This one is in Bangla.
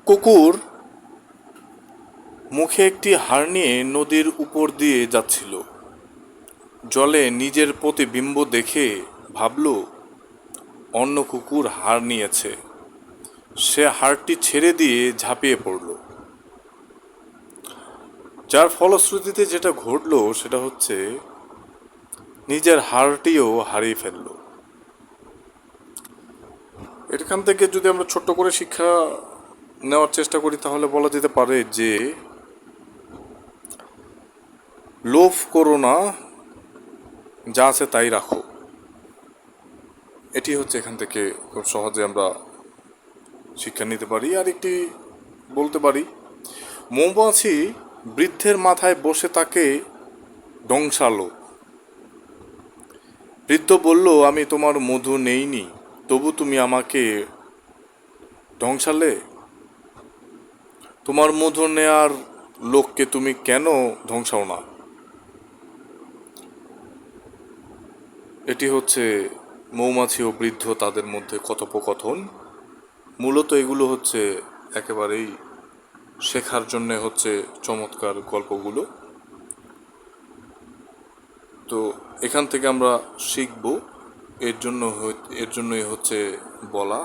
কুকুর মুখে একটি হাড় নিয়ে নদীর উপর দিয়ে যাচ্ছিল। জলে নিজের প্রতিবিম্ব দেখে ভাবল অন্য কুকুর হাড় নিয়েছে। সে হাড়টি ছেড়ে দিয়ে ঝাঁপিয়ে পড়ল। যার ফলশ্রুতিতে যেটা ঘটলো সেটা হচ্ছে নিজের হাড়টিও হারিয়ে ফেলল। এখান থেকে যদি আমরা ছোট্ট করে শিক্ষা নেওয়ার চেষ্টা করি তাহলে বলা যেতে পারে যে লোভ করো না, যা আছে তাই রাখো। এটি হচ্ছে এখান থেকে খুব সহজে আমরা শিক্ষা নিতে পারি। আর একটি বলতে পারি, মৌমাছি বৃদ্ধের মাথায় বসে তাকে ডংসালো। বৃদ্ধ বলল, আমি তোমার মধু নেইনি, তবু তুমি আমাকে ধ্বংসালে। তোমার মধু নেয়ার লোককে তুমি কেন ধ্বংসাও না? এটি হচ্ছে মৌমাছি ও বৃদ্ধ তাদের মধ্যে কথোপকথন। মূলত এগুলো হচ্ছে একেবারেই শেখার জন্যে হচ্ছে চমৎকার গল্পগুলো। তো এখান থেকে আমরা শিখব, এর জন্যই হচ্ছে বলা।